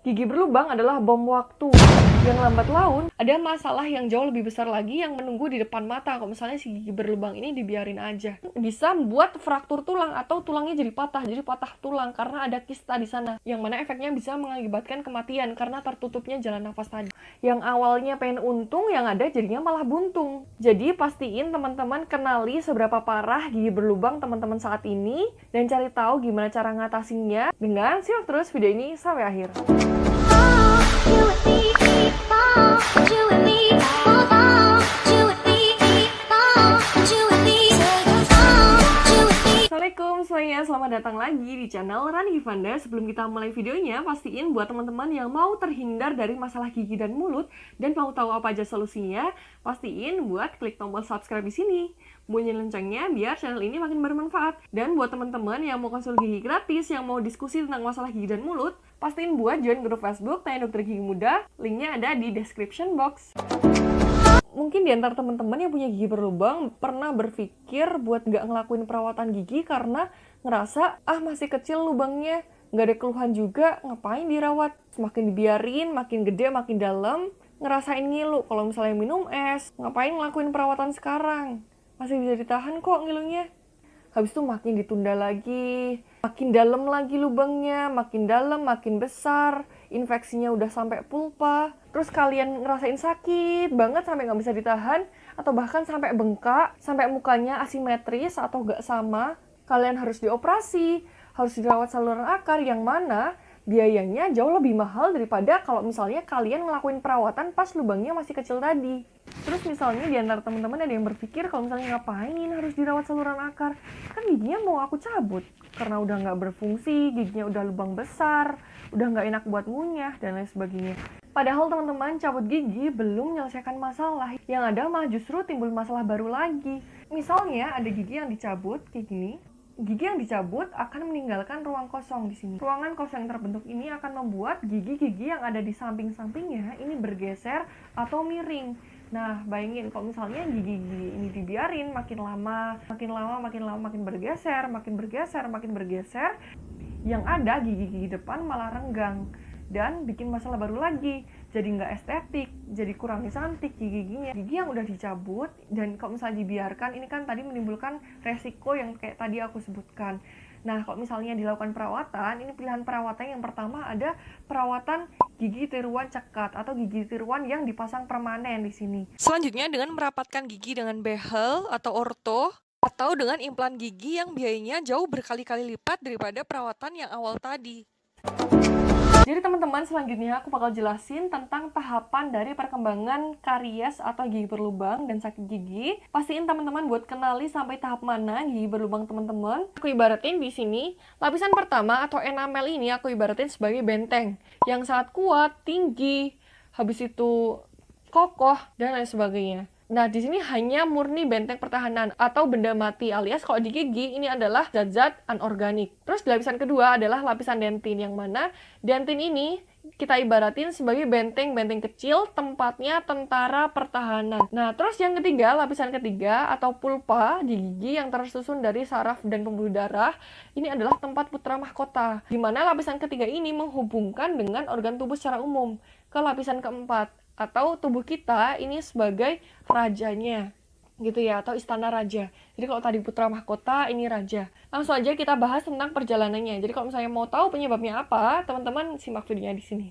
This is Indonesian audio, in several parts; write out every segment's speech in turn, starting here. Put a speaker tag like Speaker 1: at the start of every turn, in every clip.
Speaker 1: Gigi berlubang adalah bom waktu. Yang lambat laun, ada masalah yang jauh lebih besar lagi yang menunggu di depan mata. Kalau misalnya si gigi berlubang ini dibiarin aja, bisa membuat fraktur tulang atau tulangnya jadi patah tulang karena ada kista di sana. Yang mana efeknya bisa mengakibatkan kematian karena tertutupnya jalan nafas tadi. Yang awalnya pengen untung, yang ada jadinya malah buntung. Jadi pastiin teman-teman kenali seberapa parah gigi berlubang teman-teman saat ini dan cari tahu gimana cara ngatasinnya dengan simak terus video ini sampai akhir. Assalamualaikum semuanya, selamat datang lagi di channel Rani Givanda. Sebelum kita mulai videonya, pastiin buat teman-teman yang mau terhindar dari masalah gigi dan mulut dan mau tahu apa aja solusinya, pastiin buat klik tombol subscribe di sini. Bunyi loncengnya biar channel ini makin bermanfaat. Dan buat teman-teman yang mau konsul gigi gratis, yang mau diskusi tentang masalah gigi dan mulut, pastiin buat join grup Facebook Tanya Dokter Gigi Muda. Linknya ada di description box. Mungkin di antara teman-teman yang punya gigi berlubang pernah berpikir buat nggak ngelakuin perawatan gigi karena ngerasa, masih kecil lubangnya, nggak ada keluhan juga, ngapain dirawat? Semakin dibiarin, makin gede, makin dalam, ngerasain ngilu. Kalau misalnya minum es, ngapain ngelakuin perawatan sekarang? Masih bisa ditahan kok ngilunya. Habis itu makin ditunda lagi, makin dalam lagi lubangnya, makin dalam, makin besar, infeksinya udah sampai pulpa, terus kalian ngerasain sakit banget sampai nggak bisa ditahan, atau bahkan sampai bengkak, sampai mukanya asimetris atau nggak sama, kalian harus dioperasi, harus dirawat saluran akar, yang mana biayanya jauh lebih mahal daripada kalau misalnya kalian ngelakuin perawatan pas lubangnya masih kecil tadi. Terus misalnya di antara teman-teman ada yang berpikir kalau misalnya ngapain harus dirawat saluran akar? Kan giginya mau aku cabut karena udah nggak berfungsi, giginya udah lubang besar, udah nggak enak buat ngunyah, dan lain sebagainya. Padahal teman-teman, cabut gigi belum menyelesaikan masalah. Yang ada malah justru timbul masalah baru lagi. Misalnya ada gigi yang dicabut kayak gini. Gigi yang dicabut akan meninggalkan ruang kosong di sini. Ruangan kosong yang terbentuk ini akan membuat gigi-gigi yang ada di samping-sampingnya ini bergeser atau miring. Nah, bayangin kalau misalnya gigi-gigi ini dibiarin makin lama makin bergeser, makin bergeser, yang ada gigi-gigi depan malah renggang dan bikin masalah baru lagi, jadi nggak estetik, jadi kurang cantik giginya. Gigi yang udah dicabut dan kalau misalnya dibiarkan, ini kan tadi menimbulkan resiko yang kayak tadi aku sebutkan. Nah, kalau misalnya dilakukan perawatan, ini pilihan perawatan yang pertama ada perawatan gigi tiruan cekat atau gigi tiruan yang dipasang permanen di sini. Selanjutnya dengan merapatkan gigi dengan behel atau orto, atau dengan implan gigi yang biayanya jauh berkali-kali lipat daripada perawatan yang awal tadi. Jadi teman-teman, selanjutnya aku bakal jelasin tentang tahapan dari perkembangan karies atau gigi berlubang dan sakit gigi. Pastiin teman-teman buat kenali sampai tahap mana gigi berlubang teman-teman. Aku ibaratin di sini, lapisan pertama atau enamel ini aku ibaratin sebagai benteng yang sangat kuat, tinggi, habis itu kokoh, dan lain sebagainya. Nah, di sini hanya murni benteng pertahanan atau benda mati, alias kalau di gigi ini adalah zat-zat anorganik. Terus di lapisan kedua adalah lapisan dentin, yang mana dentin ini kita ibaratin sebagai benteng-benteng kecil, tempatnya tentara pertahanan. Nah, terus yang ketiga, lapisan ketiga atau pulpa di gigi yang tersusun dari saraf dan pembuluh darah, ini adalah tempat putra mahkota, di mana lapisan ketiga ini menghubungkan dengan organ tubuh secara umum ke lapisan keempat, atau tubuh kita ini sebagai rajanya gitu ya, atau istana raja. Jadi kalau tadi putra mahkota, ini raja. Langsung aja kita bahas tentang perjalanannya. Jadi kalau misalnya mau tahu penyebabnya apa, teman-teman simak videonya di sini.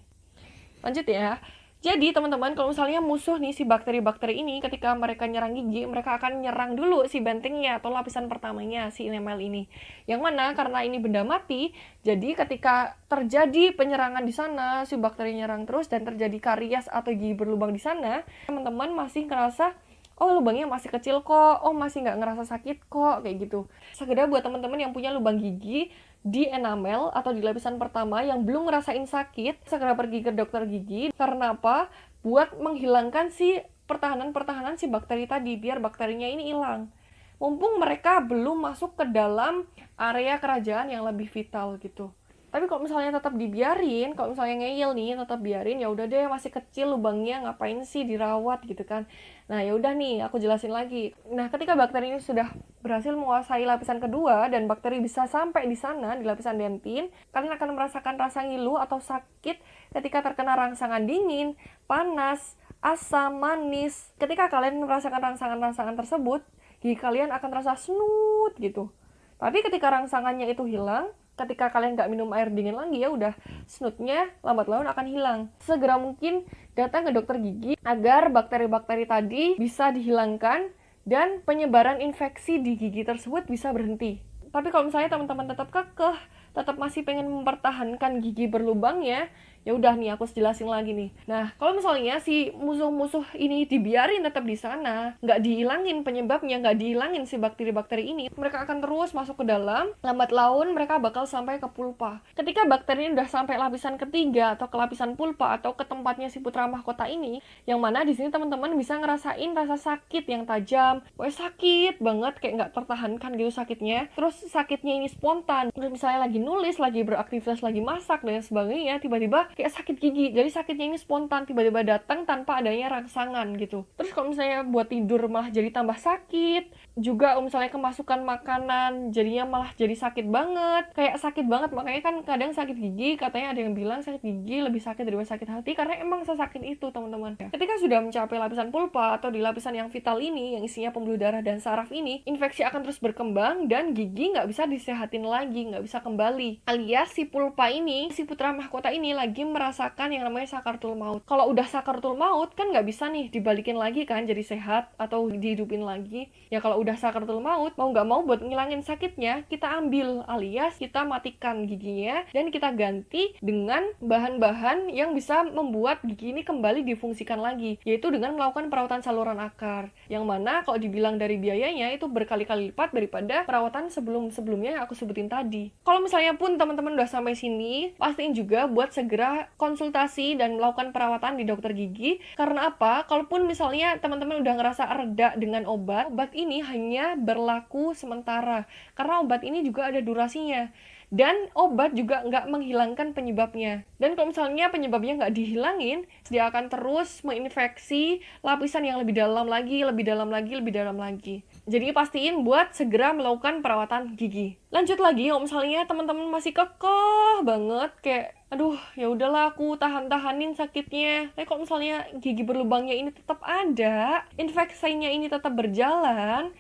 Speaker 1: Lanjut ya. Jadi teman-teman, kalau misalnya musuh nih si bakteri-bakteri ini ketika mereka nyerang gigi, mereka akan nyerang dulu si bentengnya atau lapisan pertamanya, si enamel ini. Yang mana karena ini benda mati, jadi ketika terjadi penyerangan di sana, si bakteri nyerang terus dan terjadi karies atau gigi berlubang di sana, teman-teman masih ngerasa, oh lubangnya masih kecil kok, oh masih nggak ngerasa sakit kok, kayak gitu. Sekedar buat teman-teman yang punya lubang gigi di enamel atau di lapisan pertama yang belum ngerasain sakit, segera pergi ke dokter gigi. Karena apa? Buat menghilangkan si pertahanan si bakteri tadi, biar bakterinya ini hilang. Mumpung mereka belum masuk ke dalam area kerajaan yang lebih vital gitu. Tapi kalau misalnya tetap dibiarin, kalau misalnya ngeyel nih, tetap biarin, ya udah deh, masih kecil lubangnya, ngapain sih dirawat gitu kan. Nah, ya udah nih, aku jelasin lagi. Nah, ketika bakteri ini sudah berhasil menguasai lapisan kedua dan bakteri bisa sampai di sana di lapisan dentin, kalian akan merasakan rasa ngilu atau sakit ketika terkena rangsangan dingin, panas, asam, manis. Ketika kalian merasakan rangsangan-rangsangan tersebut, gigi kalian akan terasa smooth gitu. Tapi ketika rangsangannya itu hilang, ketika kalian nggak minum air dingin lagi, ya udah snootnya lambat laun akan hilang. Segera mungkin datang ke dokter gigi agar bakteri-bakteri tadi bisa dihilangkan dan penyebaran infeksi di gigi tersebut bisa berhenti. Tapi kalau misalnya teman-teman tetap kekeh, tetap masih pengen mempertahankan gigi berlubangnya, ya udah nih, aku jelasin lagi nih. Nah, kalau misalnya si musuh-musuh ini dibiarin tetap di sana, nggak dihilangin penyebabnya, nggak dihilangin si bakteri-bakteri ini, mereka akan terus masuk ke dalam, lambat laun mereka bakal sampai ke pulpa. Ketika bakteri ini udah sampai lapisan ketiga atau ke lapisan pulpa atau ke tempatnya si putra mahkota ini, yang mana di sini teman-teman bisa ngerasain rasa sakit yang tajam, sakit banget, kayak nggak tertahankan gitu sakitnya. Terus sakitnya ini spontan, terus misalnya lagi nulis, lagi beraktivitas, lagi masak dan sebagainya, tiba-tiba kayak sakit gigi. Jadi sakitnya ini spontan, tiba-tiba datang tanpa adanya rangsangan gitu. Terus kalau misalnya buat tidur malah jadi tambah sakit. Juga misalnya kemasukan makanan jadinya malah jadi sakit banget. Kayak sakit banget, makanya kan kadang sakit gigi, katanya ada yang bilang sakit gigi lebih sakit daripada sakit hati karena emang sesakit itu, teman-teman. Ketika sudah mencapai lapisan pulpa atau di lapisan yang vital ini, yang isinya pembuluh darah dan saraf ini, infeksi akan terus berkembang dan gigi nggak bisa disehatin lagi, nggak bisa kembali. Alias si pulpa ini, si putra mahkota ini lagi merasakan yang namanya sakaratul maut. Kalau udah sakaratul maut kan nggak bisa nih dibalikin lagi kan jadi sehat atau dihidupin lagi. Ya kalau udah sakaratul maut, mau nggak mau buat ngilangin sakitnya, kita ambil alias kita matikan giginya dan kita ganti dengan bahan-bahan yang bisa membuat gigi ini kembali difungsikan lagi, yaitu dengan melakukan perawatan saluran akar. Yang mana kalau dibilang dari biayanya itu berkali-kali lipat daripada perawatan sebelum-sebelumnya yang aku sebutin tadi. Kalau misalnya pun teman-teman udah sampai sini, pastiin juga buat segera konsultasi dan melakukan perawatan di dokter gigi. Karena apa? Kalaupun misalnya teman-teman udah ngerasa reda dengan obat ini hanya berlaku sementara. Karena obat ini juga ada durasinya. Dan obat juga nggak menghilangkan penyebabnya. Dan kalau misalnya penyebabnya nggak dihilangin, dia akan terus menginfeksi lapisan yang lebih dalam lagi, lebih dalam lagi, lebih dalam lagi. Jadi pastiin buat segera melakukan perawatan gigi. Lanjut lagi, kalau misalnya teman-teman masih kekeh banget, kayak aduh ya udahlah aku tahan-tahanin sakitnya. Tapi kalau misalnya gigi berlubangnya ini tetap ada, infeksinya ini tetap berjalan,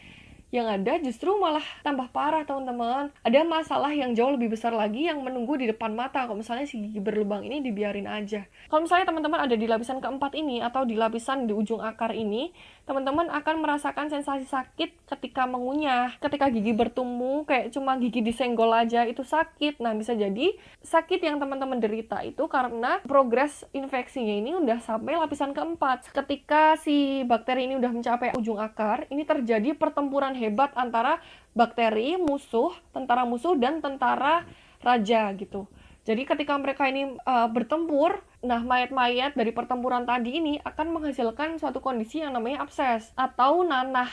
Speaker 1: yang ada justru malah tambah parah, teman-teman. Ada masalah yang jauh lebih besar lagi yang menunggu di depan mata kalau misalnya si gigi berlubang ini dibiarin aja. Kalau misalnya teman-teman ada di lapisan keempat ini atau di lapisan di ujung akar ini, teman-teman akan merasakan sensasi sakit ketika mengunyah. Ketika gigi bertumbuh, kayak cuma gigi disenggol aja itu sakit. Nah, bisa jadi sakit yang teman-teman derita itu karena progres infeksinya ini udah sampai lapisan keempat. Ketika si bakteri ini udah mencapai ujung akar, ini terjadi pertempuran hebat antara bakteri musuh, tentara musuh dan tentara raja gitu. Jadi ketika mereka ini bertempur, nah mayat-mayat dari pertempuran tadi ini akan menghasilkan suatu kondisi yang namanya abses atau nanah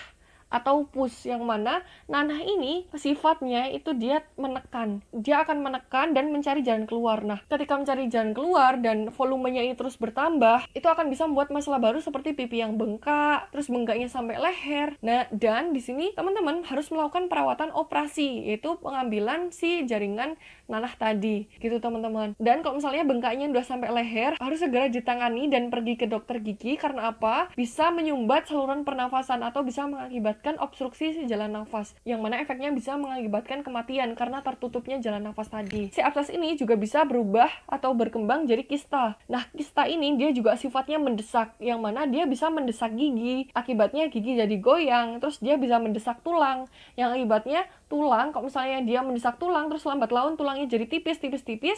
Speaker 1: atau pus, yang mana nanah ini sifatnya itu dia menekan. Dia akan menekan dan mencari jalan keluar. Nah, ketika mencari jalan keluar dan volumenya ini terus bertambah, itu akan bisa membuat masalah baru seperti pipi yang bengkak, terus bengkaknya sampai leher. Nah, dan di sini teman-teman harus melakukan perawatan operasi, yaitu pengambilan si jaringan nanah tadi, gitu teman-teman. Dan kalau misalnya bengkaknya udah sampai leher, harus segera ditangani dan pergi ke dokter gigi. Karena apa? Bisa menyumbat saluran pernafasan atau bisa mengakibatkan obstruksi jalan nafas, yang mana efeknya bisa mengakibatkan kematian karena tertutupnya jalan nafas tadi. Si abses ini juga bisa berubah atau berkembang jadi kista. Nah, kista ini dia juga sifatnya mendesak, yang mana dia bisa mendesak gigi, akibatnya gigi jadi goyang, terus dia bisa mendesak tulang, yang akibatnya tulang, kalau misalnya dia mendesak tulang, terus lambat laun tulangnya jadi tipis,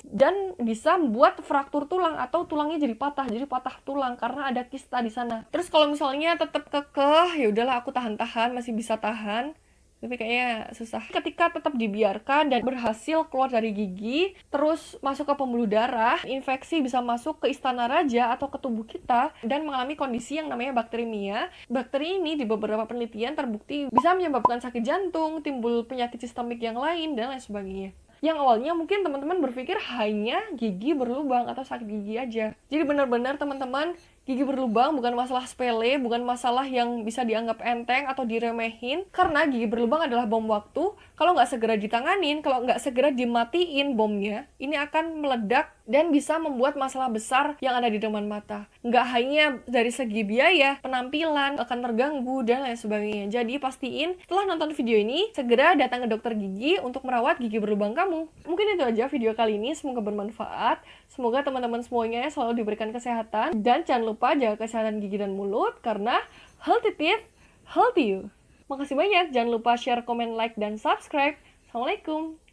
Speaker 1: dan bisa membuat fraktur tulang atau tulangnya jadi patah tulang karena ada kista di sana. Terus kalau misalnya tetap kekeh, ya udahlah aku tahan-tahan, masih bisa tahan, tapi kayaknya susah. Ketika tetap dibiarkan dan berhasil keluar dari gigi, terus masuk ke pembuluh darah, infeksi bisa masuk ke istana raja atau ke tubuh kita dan mengalami kondisi yang namanya bakterimia. Bakteri ini di beberapa penelitian terbukti bisa menyebabkan sakit jantung, timbul penyakit sistemik yang lain, dan lain sebagainya. yang awalnya mungkin teman-teman berpikir hanya gigi berlubang atau sakit gigi aja. Jadi benar-benar teman-teman, gigi berlubang bukan masalah sepele, bukan masalah yang bisa dianggap enteng atau diremehin, karena gigi berlubang adalah bom waktu. Kalau nggak segera ditanganin, kalau nggak segera dimatiin bomnya, ini akan meledak dan bisa membuat masalah besar yang ada di depan mata. Nggak hanya dari segi biaya, penampilan akan terganggu, dan lain sebagainya. Jadi pastiin setelah nonton video ini, segera datang ke dokter gigi untuk merawat gigi berlubang kamu. Mungkin itu aja video kali ini, semoga bermanfaat. Semoga teman-teman semuanya selalu diberikan kesehatan, dan jangan lupa jaga kesehatan gigi dan mulut, karena healthy teeth, healthy you. Makasih banyak, jangan lupa share, komen, like, dan subscribe. Assalamualaikum.